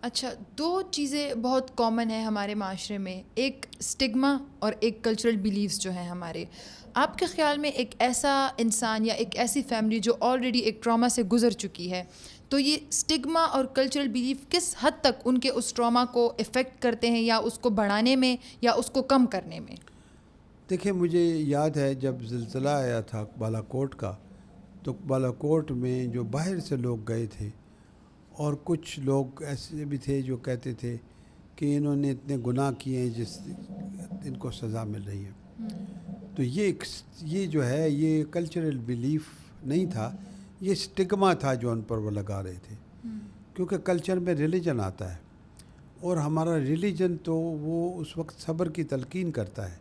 اچھا، دو چیزیں بہت کامن ہیں ہمارے معاشرے میں، ایک اسٹگما اور ایک کلچرل بیلیفس جو ہیں ہمارے. آپ کے خیال میں ایک ایسا انسان یا ایک ایسی فیملی جو آلریڈی ایک ٹراما سے گزر چکی ہے، تو یہ اسٹگما اور کلچرل بیلیف کس حد تک ان کے اس ٹراما کو افیکٹ کرتے ہیں، یا اس کو بڑھانے میں یا اس کو کم کرنے میں؟ دیکھیں، مجھے یاد ہے جب زلزلہ آیا تھا بالا کوٹ کا، تو بالا کوٹ میں جو باہر سے لوگ گئے تھے، اور کچھ لوگ ایسے بھی تھے جو کہتے تھے کہ انہوں نے اتنے گناہ کیے ہیں جس ان کو سزا مل رہی ہے. تو یہ جو ہے یہ کلچرل بیلیف نہیں تھا، یہ اسٹگما تھا جو ان پر وہ لگا رہے تھے. کیونکہ کلچر میں ریلیجن آتا ہے، اور ہمارا ریلیجن تو وہ اس وقت صبر کی تلقین کرتا ہے.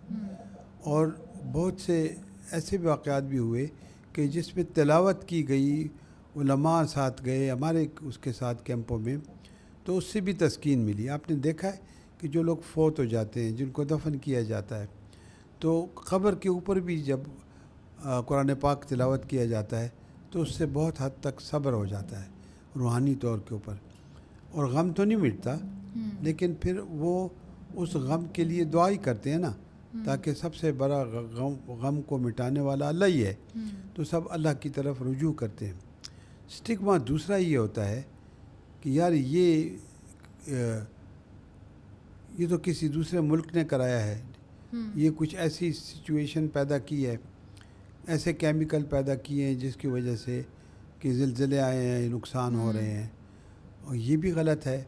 اور بہت سے ایسے واقعات بھی ہوئے کہ جس میں تلاوت کی گئی، علماء ساتھ گئے ہمارے اس کے ساتھ کیمپوں میں، تو اس سے بھی تسکین ملی. آپ نے دیکھا ہے کہ جو لوگ فوت ہو جاتے ہیں، جن کو دفن کیا جاتا ہے، تو قبر کے اوپر بھی جب قرآن پاک تلاوت کیا جاتا ہے تو اس سے بہت حد تک صبر ہو جاتا ہے روحانی طور کے اوپر. اور غم تو نہیں مٹتا، لیکن پھر وہ اس غم کے لیے دعا ہی کرتے ہیں نا، تاکہ سب سے بڑا غم کو مٹانے والا اللہ ہی ہے، تو سب اللہ کی طرف رجوع کرتے ہیں. اسٹگما دوسرا یہ ہوتا ہے کہ یار یہ تو کسی دوسرے ملک نے کرایا ہے، یہ کچھ ایسی سچویشن پیدا کی ہے، ایسے کیمیکل پیدا کیے ہیں جس کی وجہ سے کہ زلزلے آئے ہیں، نقصان ہو رہے ہیں، اور یہ بھی غلط ہے.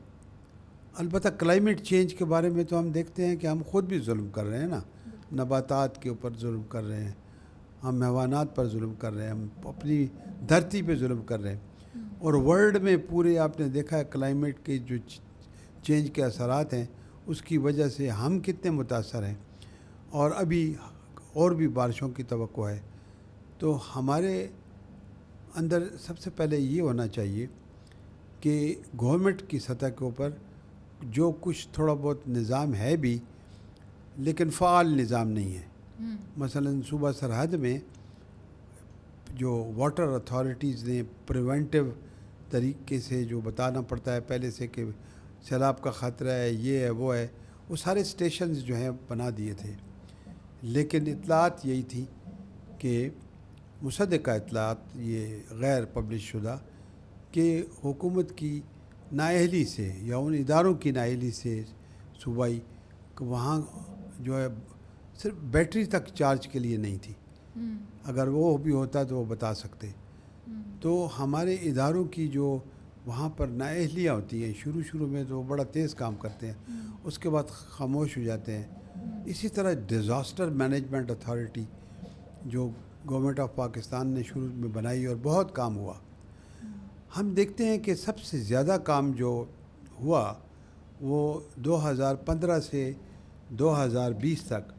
البتہ کلائمیٹ چینج کے بارے میں تو ہم دیکھتے ہیں کہ ہم خود بھی ظلم کر رہے ہیں نا، نباتات کے اوپر ظلم کر رہے ہیں، ہم حیوانات پر ظلم کر رہے ہیں، ہم اپنی دھرتی پہ ظلم کر رہے ہیں. اور ورلڈ میں پورے آپ نے دیکھا ہے کلائمیٹ کے جو چینج کے اثرات ہیں، اس کی وجہ سے ہم کتنے متاثر ہیں، اور ابھی اور بھی بارشوں کی توقع ہے. تو ہمارے اندر سب سے پہلے یہ ہونا چاہیے کہ گورنمنٹ کی سطح کے اوپر جو کچھ تھوڑا بہت نظام ہے بھی، لیکن فعال نظام نہیں ہے. مثلا صوبہ سرحد میں جو واٹر اتھارٹیز نے پریونٹیو طریقے سے جو بتانا پڑتا ہے پہلے سے کہ سیلاب کا خطرہ ہے، یہ ہے وہ ہے، وہ سارے اسٹیشنز جو ہیں بنا دیے تھے. لیکن اطلاعات یہی تھی کہ مصدقہ اطلاعات، یہ غیر پبلش شدہ، کہ حکومت کی نااہلی سے یا ان اداروں کی نااہلی سے صوبائی، کہ وہاں جو ہے صرف بیٹری تک چارج کے لیے نہیں تھی. اگر وہ بھی ہوتا تو وہ بتا سکتے. تو ہمارے اداروں کی جو وہاں پر نااہلیاں ہوتی ہیں، شروع میں تو بڑا تیز کام کرتے ہیں، اس کے بعد خاموش ہو جاتے ہیں. اسی طرح ڈیزاسٹر مینجمنٹ اتھارٹی جو گورنمنٹ آف پاکستان نے شروع میں بنائی اور بہت کام ہوا. ہم دیکھتے ہیں کہ سب سے زیادہ کام جو ہوا وہ 2015 سے 2020 تک،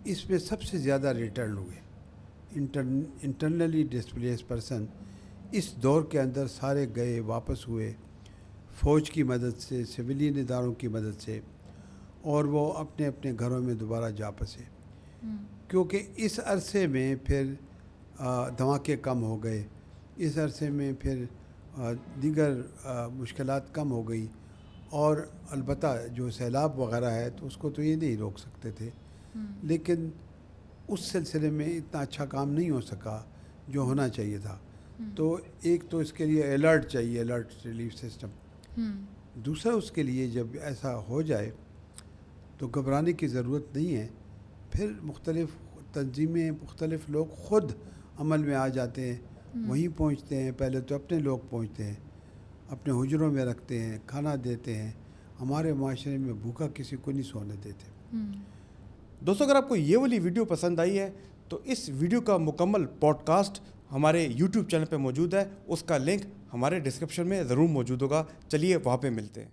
اس میں سب سے زیادہ ریٹرن ہوئے. انٹرنلی ڈسپلیس پرسن اس دور کے اندر سارے گئے، واپس ہوئے، فوج کی مدد سے، سویلین اداروں کی مدد سے، اور وہ اپنے اپنے گھروں میں دوبارہ جا پسے. کیونکہ اس عرصے میں پھر دھماکے کم ہو گئے، اس عرصے میں پھر دیگر مشکلات کم ہو گئی. اور البتہ جو سیلاب وغیرہ ہے تو اس کو تو یہ نہیں روک سکتے تھے، لیکن اس سلسلے میں اتنا اچھا کام نہیں ہو سکا جو ہونا چاہیے تھا. تو ایک تو اس کے لیے الرٹ چاہیے، الرٹ ریلیف سسٹم. دوسرا، اس کے لیے جب ایسا ہو جائے تو گھبرانے کی ضرورت نہیں ہے. پھر مختلف تنظیمیں، مختلف لوگ خود عمل میں آ جاتے ہیں، وہیں پہنچتے ہیں. پہلے تو اپنے لوگ پہنچتے ہیں، اپنے حجروں میں رکھتے ہیں، کھانا دیتے ہیں. ہمارے معاشرے میں بھوکا کسی کو نہیں سونے دیتے. دوستو، اگر آپ کو یہ والی ویڈیو پسند آئی ہے تو اس ویڈیو کا مکمل پوڈ کاسٹ ہمارے یوٹیوب چینل پہ موجود ہے، اس کا لنک ہمارے ڈسکرپشن میں ضرور موجود ہوگا. چلیے وہاں پہ ملتے ہیں.